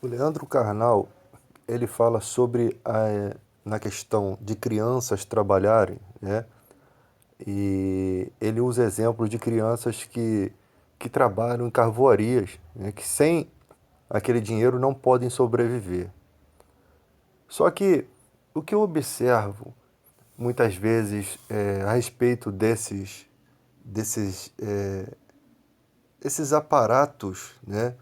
O Leandro Carnal, ele fala sobre na questão de crianças trabalharem, né? E ele usa exemplos de crianças que trabalham em carvoarias, né? Que sem aquele dinheiro não podem sobreviver. Só que o que eu observo muitas vezes a respeito desses esses aparatos, né,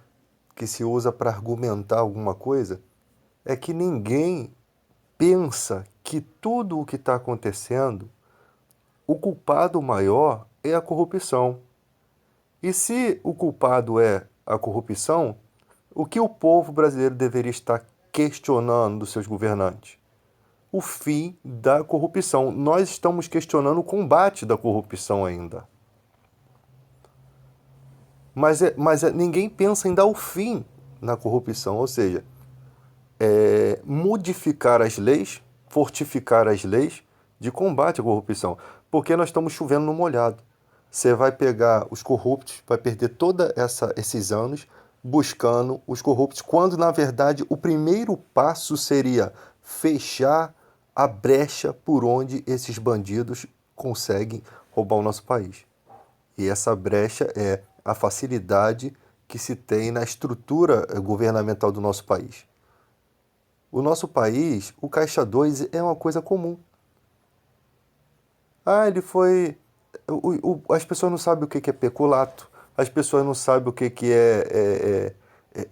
que se usa para argumentar alguma coisa, é que ninguém pensa que tudo o que está acontecendo, o culpado maior é a corrupção. E se o culpado é a corrupção, o que o povo brasileiro deveria estar questionando dos seus governantes? O fim da corrupção. Nós estamos questionando o combate da corrupção ainda. Mas ninguém pensa em dar o fim na corrupção, ou seja, modificar as leis, fortificar as leis de combate à corrupção, porque nós estamos chovendo no molhado. Você vai pegar os corruptos, vai perder esses anos buscando os corruptos, quando na verdade o primeiro passo seria fechar a brecha por onde esses bandidos conseguem roubar o nosso país. E essa brecha é a facilidade que se tem na estrutura governamental do nosso país. O nosso país, o Caixa 2 é uma coisa comum. Ah, ele foi. As pessoas não sabem o que é peculato, as pessoas não sabem o que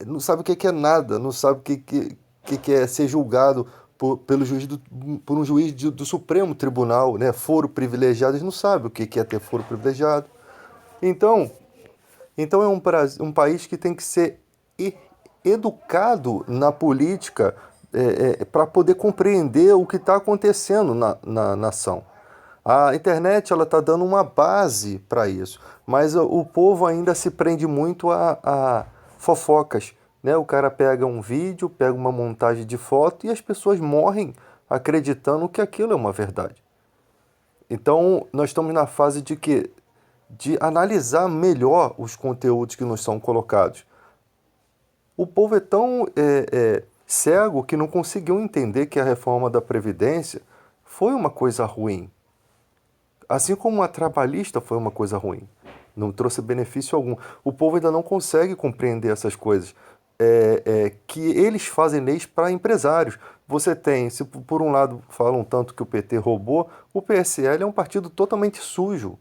não sabem o que é nada, não sabem o que é ser julgado pelo juiz por um juiz do Supremo Tribunal, né? Foro privilegiado, eles não sabem o que é ter foro privilegiado. Então, então é um país que tem que ser educado na política para poder compreender o que está acontecendo na nação. A internet ela está dando uma base para isso, mas o povo ainda se prende muito a fofocas, né? O cara pega um vídeo, pega uma montagem de foto e as pessoas morrem acreditando que aquilo é uma verdade. Então, nós estamos na fase de analisar melhor os conteúdos que nos são colocados. O povo é tão cego que não conseguiu entender que a reforma da Previdência foi uma coisa ruim. Assim como a trabalhista foi uma coisa ruim. Não trouxe benefício algum. O povo ainda não consegue compreender essas coisas. Que eles fazem leis para empresários. Você tem, se por um lado falam tanto que o PT roubou, o PSL é um partido totalmente sujo.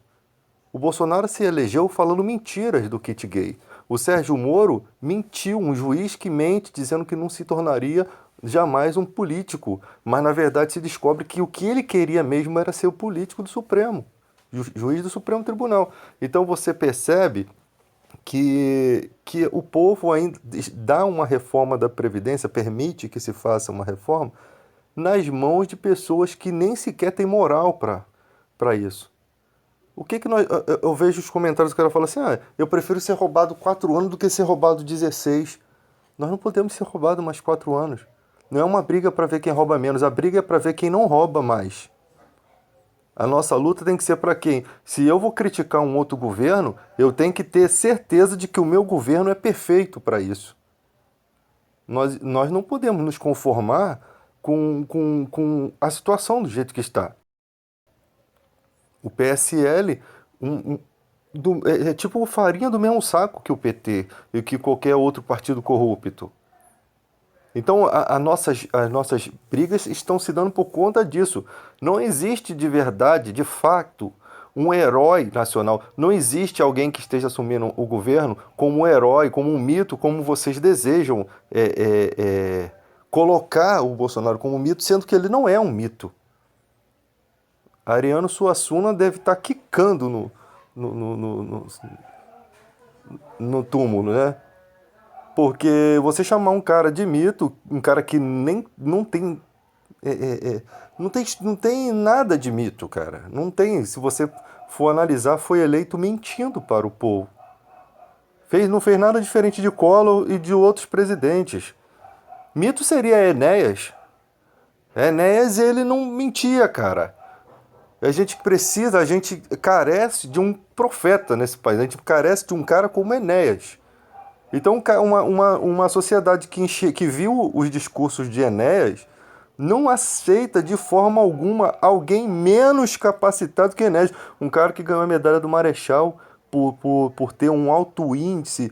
O Bolsonaro se elegeu falando mentiras do kit gay. O Sérgio Moro mentiu, um juiz que mente, dizendo que não se tornaria jamais um político. Mas na verdade se descobre que o que ele queria mesmo era ser o político do Supremo, juiz do Supremo Tribunal. Então você percebe que o povo ainda dá uma reforma da Previdência, permite que se faça uma reforma, nas mãos de pessoas que nem sequer têm moral para isso. O que que nós. Eu vejo os comentários do cara falando assim: ah, eu prefiro ser roubado 4 anos do que ser roubado 16. Nós não podemos ser roubados mais 4 anos. Não é uma briga para ver quem rouba menos, a briga é para ver quem não rouba mais. A nossa luta tem que ser para quem? Se eu vou criticar um outro governo, eu tenho que ter certeza de que o meu governo é perfeito para isso. Nós não podemos nos conformar com a situação do jeito que está. O PSL é tipo farinha do mesmo saco que o PT e que qualquer outro partido corrupto. Então, as nossas brigas estão se dando por conta disso. Não existe de verdade, de fato, um herói nacional. Não existe alguém que esteja assumindo o governo como um herói, como um mito, como vocês desejam colocar o Bolsonaro como um mito, sendo que ele não é um mito. Ariano Suassuna deve estar quicando no, no, no, no, no túmulo, né? Porque você chamar um cara de mito, um cara que nem não tem, não tem nada de mito, cara. Não tem. Se você for analisar, foi eleito mentindo para o povo. Não fez nada diferente de Collor e de outros presidentes. Mito seria Enéas. Enéas, ele não mentia, cara. A gente carece de um profeta nesse país. A gente carece de um cara como Enéas. Então, uma sociedade que viu os discursos de Enéas não aceita de forma alguma alguém menos capacitado que Enéas. Um cara que ganhou a medalha do Marechal por ter um alto índice,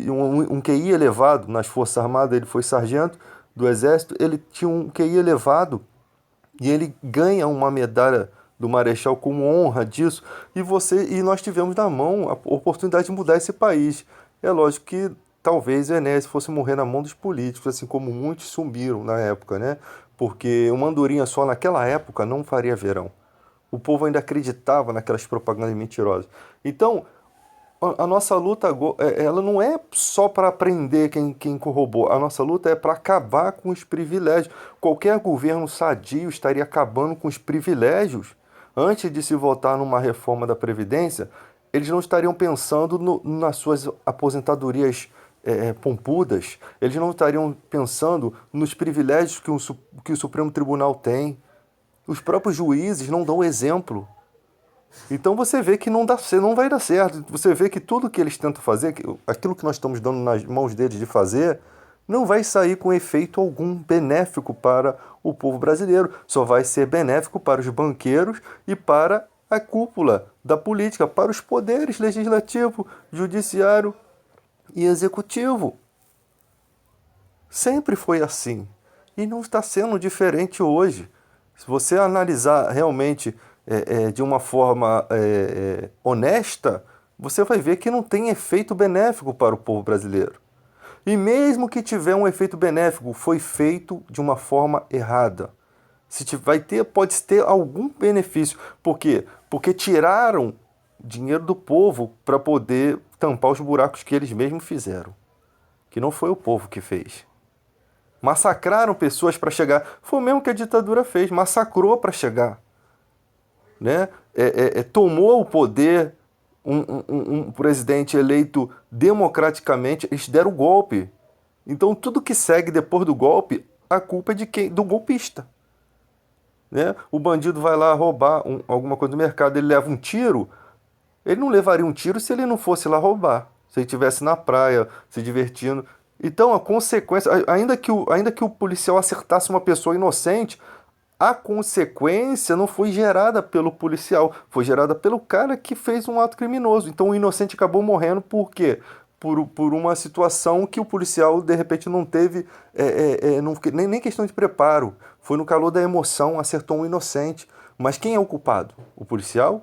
um QI elevado nas Forças Armadas. Ele foi sargento do Exército, ele tinha um QI elevado e ele ganha uma medalha do Marechal como honra disso. E nós tivemos na mão a oportunidade de mudar esse país. É lógico que talvez Enéas fosse morrer na mão dos políticos, assim como muitos sumiram na época, né? Porque uma andorinha só naquela época não faria verão. O povo ainda acreditava naquelas propagandas mentirosas. Então, a nossa luta ela não é só para prender quem corroborou. A nossa luta é para acabar com os privilégios. Qualquer governo sadio estaria acabando com os privilégios. Antes de se votar numa reforma da Previdência, eles não estariam pensando nas suas aposentadorias pompudas. Eles não estariam pensando nos privilégios que o Supremo Tribunal tem. Os próprios juízes não dão exemplo. Então você vê que não vai dar certo. Você vê que tudo que eles tentam fazer, aquilo que nós estamos dando nas mãos deles de fazer, não vai sair com efeito algum benéfico para o povo brasileiro. Só vai ser benéfico para os banqueiros e para a cúpula da política, para os poderes legislativo, judiciário e executivo. Sempre foi assim. E não está sendo diferente hoje. Se você analisar realmente de uma forma honesta, você vai ver que não tem efeito benéfico para o povo brasileiro. E mesmo que tiver um efeito benéfico, foi feito de uma forma errada. Pode ter algum benefício. Por quê? Porque tiraram dinheiro do povo para poder tampar os buracos que eles mesmos fizeram. Que não foi o povo que fez. Massacraram pessoas para chegar. Foi o mesmo que a ditadura fez, massacrou para chegar. Né? Tomou o poder um presidente eleito democraticamente, eles deram o golpe. Então tudo que segue depois do golpe, a culpa é de quem? Do golpista. Né? O bandido vai lá roubar alguma coisa do mercado, ele leva um tiro, ele não levaria um tiro se ele não fosse lá roubar, se ele estivesse na praia, se divertindo. Então a consequência, ainda que o policial acertasse uma pessoa inocente, a consequência não foi gerada pelo policial, foi gerada pelo cara que fez um ato criminoso. Então o inocente acabou morrendo por quê? Por uma situação que o policial de repente não teve nem questão de preparo. Foi no calor da emoção, acertou um inocente. Mas quem é o culpado? O policial?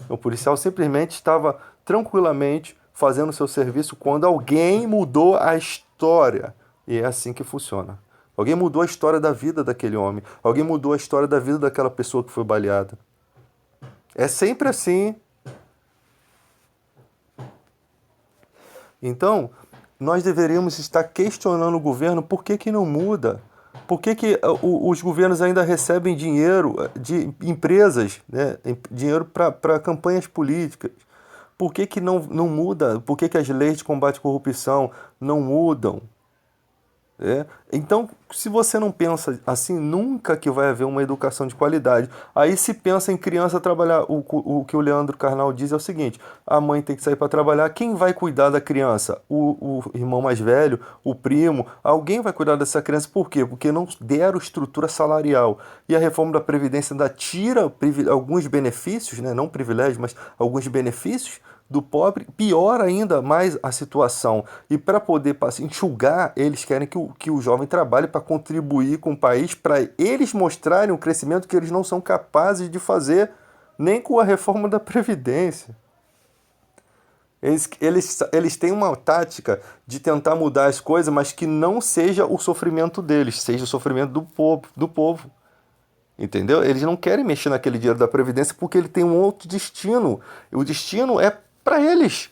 O policial simplesmente estava tranquilamente fazendo seu serviço quando alguém mudou a história. E é assim que funciona. Alguém mudou a história da vida daquele homem. Alguém mudou a história da vida daquela pessoa que foi baleada. É sempre assim. Então, nós deveríamos estar questionando o governo por que não muda. Por que os governos ainda recebem dinheiro de empresas, né? Dinheiro para campanhas políticas? Por que não muda? Por que as leis de combate à corrupção não mudam? Então, se você não pensa assim, nunca que vai haver uma educação de qualidade. Aí se pensa em criança trabalhar, o que o Leandro Carnal diz é o seguinte: a mãe tem que sair para trabalhar, quem vai cuidar da criança? O irmão mais velho, o primo, alguém vai cuidar dessa criança. Por quê? Porque não deram estrutura salarial. E a reforma da Previdência ainda tira alguns benefícios, né? Não privilégios, mas alguns benefícios do pobre, piora ainda mais a situação. E para poder enxugar, eles querem que o jovem trabalhe para contribuir com o país, para eles mostrarem o crescimento que eles não são capazes de fazer nem com a reforma da Previdência. Eles têm uma tática de tentar mudar as coisas, mas que não seja o sofrimento deles, seja o sofrimento do povo. Entendeu? Eles não querem mexer naquele dinheiro da Previdência porque ele tem um outro destino. O destino é para eles.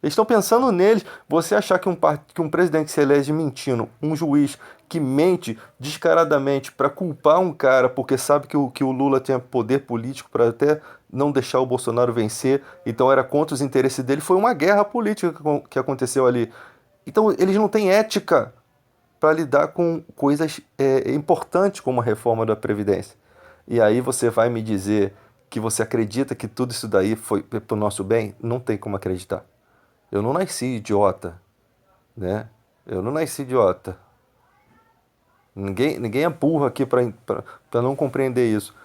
Eles estão pensando neles. Você achar que um presidente se elege mentindo, um juiz que mente descaradamente para culpar um cara porque sabe que o Lula tinha poder político para até não deixar o Bolsonaro vencer, então era contra os interesses dele, foi uma guerra política que aconteceu ali. Então eles não têm ética para lidar com coisas importantes como a reforma da Previdência. E aí você vai me dizer que você acredita que tudo isso daí foi para o nosso bem? Não tem como acreditar. Eu não nasci idiota. né? Eu não nasci idiota. Ninguém é burro aqui para não compreender isso.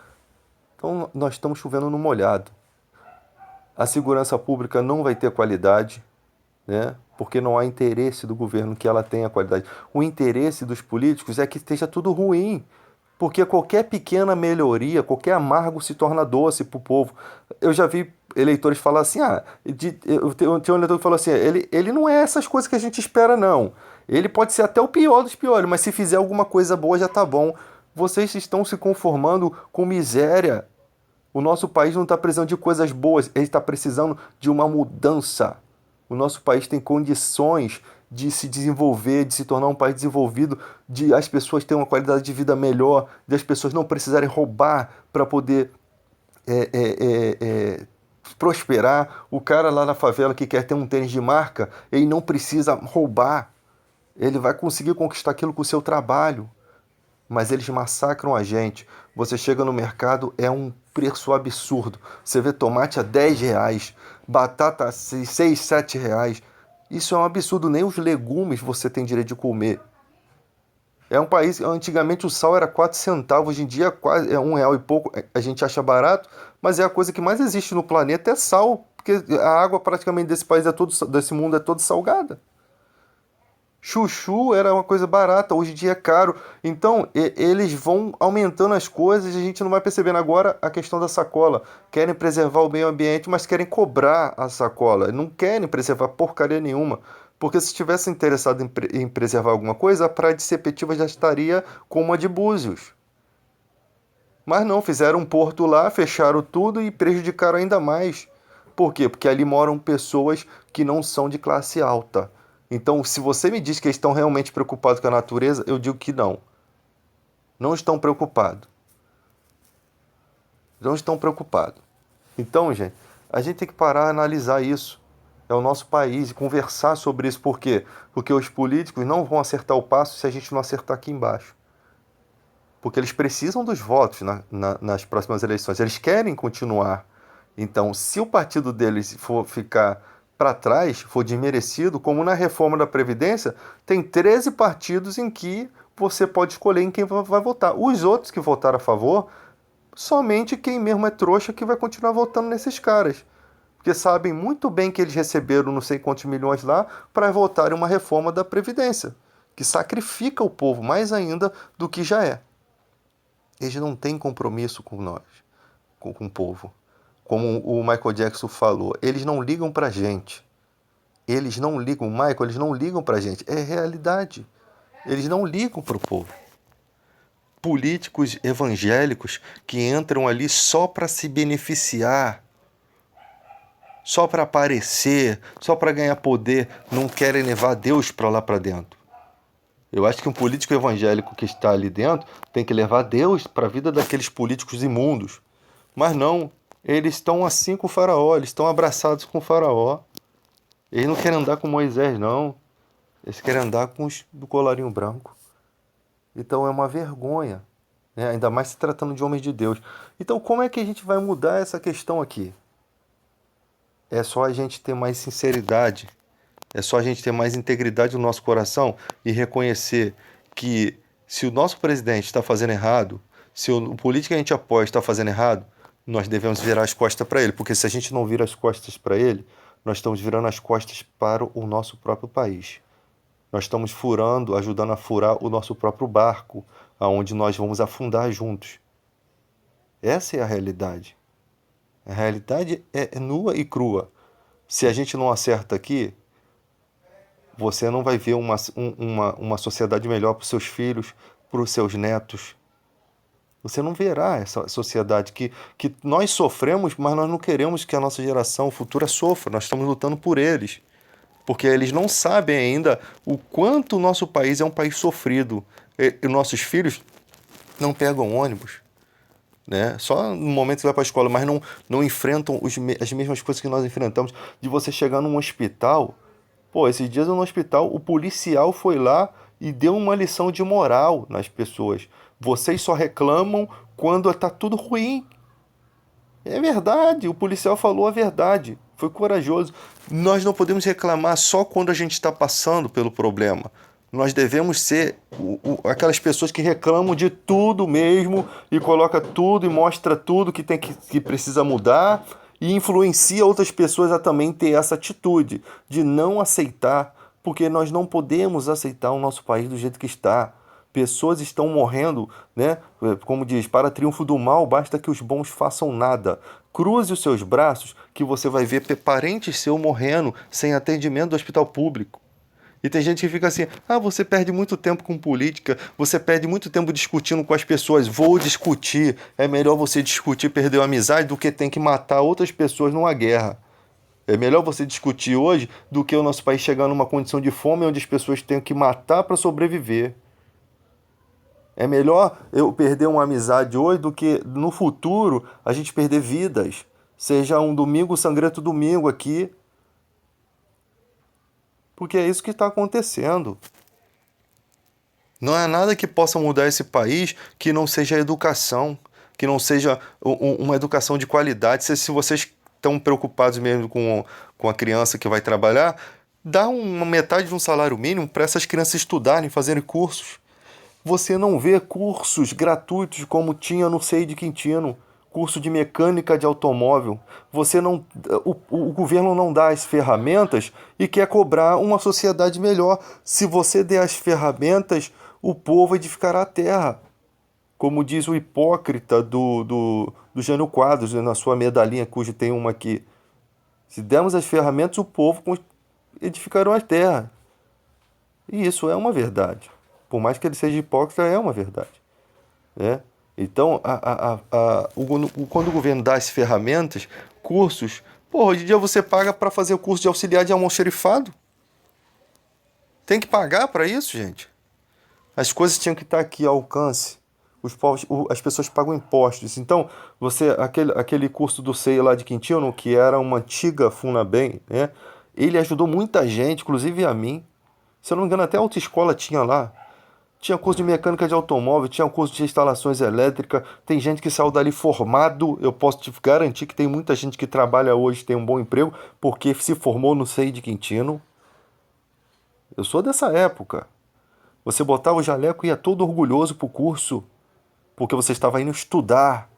Então, nós estamos chovendo no molhado. A segurança pública não vai ter qualidade, né? Porque não há interesse do governo que ela tenha qualidade. O interesse dos políticos é que esteja tudo ruim, porque qualquer pequena melhoria, qualquer amargo se torna doce para o povo. Eu já vi eleitores falar assim, eu tinha um eleitor que falou assim, ele não é essas coisas que a gente espera, não. Ele pode ser até o pior dos piores, mas se fizer alguma coisa boa já tá bom. Vocês estão se conformando com miséria. O nosso país não está precisando de coisas boas, ele está precisando de uma mudança. O nosso país tem condições de se desenvolver, de se tornar um país desenvolvido, de as pessoas terem uma qualidade de vida melhor, de as pessoas não precisarem roubar para poder é, é, prosperar. O cara lá na favela que quer ter um tênis de marca, ele não precisa roubar. Ele vai conseguir conquistar aquilo com o seu trabalho, mas eles massacram a gente. Você chega no mercado, é um preço absurdo. Você vê tomate a R$ 10, batata a 6, R$ 7. Isso é um absurdo, nem os legumes você tem direito de comer. É um país, antigamente o sal era 4 centavos, hoje em dia quase é R$ 1 e pouco. A gente acha barato, mas é a coisa que mais existe no planeta é sal, porque a água praticamente desse país é todo, desse mundo é toda salgada. Chuchu era uma coisa barata, hoje em dia é caro. Então, eles vão aumentando as coisas e a gente não vai percebendo. Agora a questão da sacola. Querem preservar o meio ambiente, mas querem cobrar a sacola. Não querem preservar porcaria nenhuma. Porque se estivesse interessado em preservar alguma coisa, a Praia de Sepetiba já estaria como a de Búzios. Mas não, fizeram um porto lá, fecharam tudo e prejudicaram ainda mais. Por quê? Porque ali moram pessoas que não são de classe alta. Então, se você me diz que eles estão realmente preocupados com a natureza, eu digo que não. Não estão preocupados. Não estão preocupados. Então, gente, a gente tem que parar e analisar isso. É o nosso país e conversar sobre isso. Por quê? Porque os políticos não vão acertar o passo se a gente não acertar aqui embaixo. Porque eles precisam dos votos nas próximas eleições. Eles querem continuar. Então, se o partido deles for ficar para trás, for desmerecido, como na reforma da Previdência, tem 13 partidos em que você pode escolher em quem vai votar. Os outros que votaram a favor, somente quem mesmo é trouxa que vai continuar votando nesses caras. Porque sabem muito bem que eles receberam não sei quantos milhões lá para votar em uma reforma da Previdência, que sacrifica o povo mais ainda do que já é. Eles não têm compromisso com nós, com o povo. Como o Michael Jackson falou, eles não ligam pra gente. Eles não ligam, Michael, eles não ligam pra gente. É realidade. Eles não ligam pro povo. Políticos evangélicos que entram ali só para se beneficiar, só para aparecer, só para ganhar poder, não querem levar Deus para lá para dentro. Eu acho que um político evangélico que está ali dentro tem que levar Deus para a vida daqueles políticos imundos. Mas não, eles estão assim com o faraó, eles estão abraçados com o faraó. Eles não querem andar com Moisés, não. Eles querem andar com os do colarinho branco. Então é uma vergonha, né? Ainda mais se tratando de homens de Deus. Então como é que a gente vai mudar essa questão aqui? É só a gente ter mais sinceridade, é só a gente ter mais integridade no nosso coração e reconhecer que se o nosso presidente está fazendo errado, se o político que a gente apoia está fazendo errado, nós devemos virar as costas para ele, porque se a gente não vira as costas para ele, nós estamos virando as costas para o nosso próprio país. Nós estamos furando, ajudando a furar o nosso próprio barco, aonde nós vamos afundar juntos. Essa é a realidade. A realidade é nua e crua. Se a gente não acerta aqui, você não vai ver uma sociedade melhor para os seus filhos, para os seus netos. Você não verá essa sociedade que nós sofremos, mas nós não queremos que a nossa geração futura sofra. Nós estamos lutando por eles. Porque eles não sabem ainda o quanto o nosso país é um país sofrido. E nossos filhos não pegam ônibus, né? Só no momento que vai para a escola, mas não enfrentam as mesmas coisas que nós enfrentamos. De você chegar num hospital, pô, esses dias eu no hospital, o policial foi lá e deu uma lição de moral nas pessoas. Vocês só reclamam quando está tudo ruim. É verdade, o policial falou a verdade. foi corajoso. Nós não podemos reclamar só quando a gente está passando pelo problema. Nós devemos ser aquelas pessoas que reclamam de tudo mesmo e coloca tudo e mostra tudo que precisa mudar e influencia outras pessoas a também ter essa atitude de não aceitar, porque nós não podemos aceitar o nosso país do jeito que está. Pessoas estão morrendo, né? Como diz, para triunfo do mal, basta que os bons façam nada. Cruze os seus braços que você vai ver parentes seus morrendo sem atendimento do hospital público. E tem gente que fica assim, você perde muito tempo com política, você perde muito tempo discutindo com as pessoas. Vou discutir. É melhor você discutir, perder a amizade, do que ter que matar outras pessoas numa guerra. É melhor você discutir hoje do que o nosso país chegar numa condição de fome onde as pessoas têm que matar para sobreviver. É melhor eu perder uma amizade hoje do que no futuro a gente perder vidas. Seja um domingo sangrento domingo aqui. Porque é isso que está acontecendo. Não há nada que possa mudar esse país que não seja a educação, que não seja uma educação de qualidade. Se vocês estão preocupados mesmo com a criança que vai trabalhar, dá uma metade de um salário mínimo para essas crianças estudarem, fazerem cursos. Você não vê cursos gratuitos como tinha no CEI de Quintino, curso de mecânica de automóvel. O governo não dá as ferramentas e quer cobrar uma sociedade melhor. Se você der as ferramentas, o povo edificará a terra. Como diz o hipócrita do Jânio Quadros, na sua medalhinha, cujo tem uma aqui. Se dermos as ferramentas, o povo edificará a terra. E isso é uma verdade. Por mais que ele seja hipócrita, é uma verdade. Né? Então, quando o governo dá as ferramentas, cursos, hoje em dia você paga para fazer o curso de auxiliar de almoxerifado. Tem que pagar para isso, gente. As coisas tinham que estar aqui ao alcance. As pessoas pagam impostos. Então, aquele curso do CEI lá de Quintino, que era uma antiga Funabem, né? Ele ajudou muita gente, inclusive a mim. Se eu não me engano, até a autoescola tinha lá. Tinha curso de mecânica de automóvel, tinha curso de instalações elétricas. Tem gente que saiu dali formado. Eu posso te garantir que tem muita gente que trabalha hoje, tem um bom emprego, porque se formou no CEI de Quintino. Eu sou dessa época. Você botava o jaleco e ia todo orgulhoso pro curso, porque você estava indo estudar.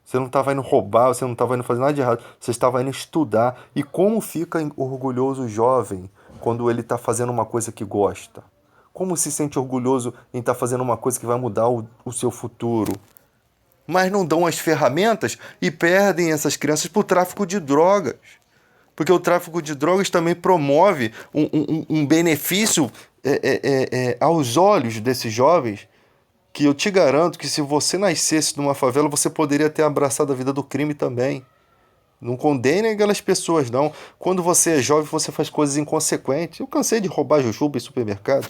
Você não estava indo roubar, você não estava indo fazer nada de errado. Você estava indo estudar. E como fica orgulhoso o jovem quando ele está fazendo uma coisa que gosta? Como se sente orgulhoso em estar fazendo uma coisa que vai mudar o seu futuro? Mas não dão as ferramentas e perdem essas crianças para o tráfico de drogas. Porque o tráfico de drogas também promove um benefício aos olhos desses jovens, que eu te garanto que se você nascesse numa favela, você poderia ter abraçado a vida do crime também. Não condenem aquelas pessoas, não. Quando você é jovem, você faz coisas inconsequentes. Eu cansei de roubar jujuba em supermercado.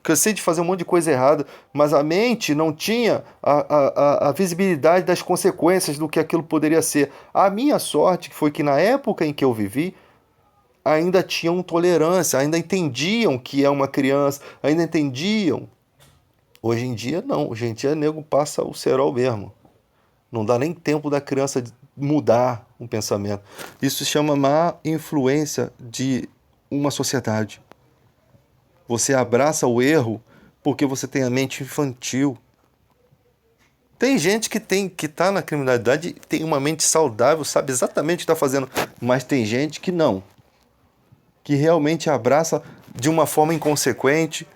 Cansei de fazer um monte de coisa errada, mas a mente não tinha a visibilidade das consequências do que aquilo poderia ser. A minha sorte foi que na época em que eu vivi, ainda tinham tolerância, ainda entendiam que é uma criança, ainda entendiam. Hoje em dia, não. Hoje em dia, nego passa o cerol mesmo. Não dá nem tempo da criança mudar um pensamento. Isso se chama má influência de uma sociedade. Você abraça o erro porque você tem a mente infantil. Tem gente que tá na criminalidade, tem uma mente saudável, sabe exatamente o que está fazendo, mas tem gente que não. Que realmente abraça de uma forma inconsequente,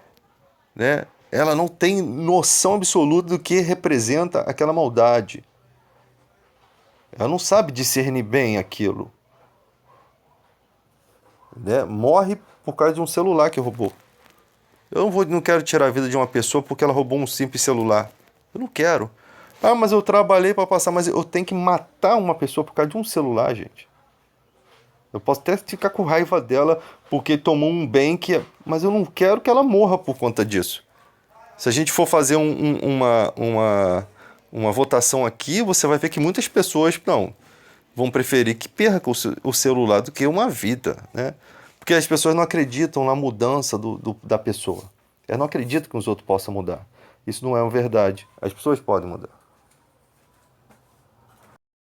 né? Ela não tem noção absoluta do que representa aquela maldade. Ela não sabe discernir bem aquilo. Né? Morre por causa de um celular que roubou. Eu não quero tirar a vida de uma pessoa porque ela roubou um simples celular. Eu não quero. Mas eu trabalhei para passar, mas eu tenho que matar uma pessoa por causa de um celular, gente. Eu posso até ficar com raiva dela porque tomou um bem que... Mas eu não quero que ela morra por conta disso. Se a gente for fazer uma votação aqui, você vai ver que muitas pessoas vão preferir que perca o celular do que uma vida, né? Porque as pessoas não acreditam na mudança da pessoa. Elas não acreditam que os outros possam mudar. Isso não é uma verdade. As pessoas podem mudar.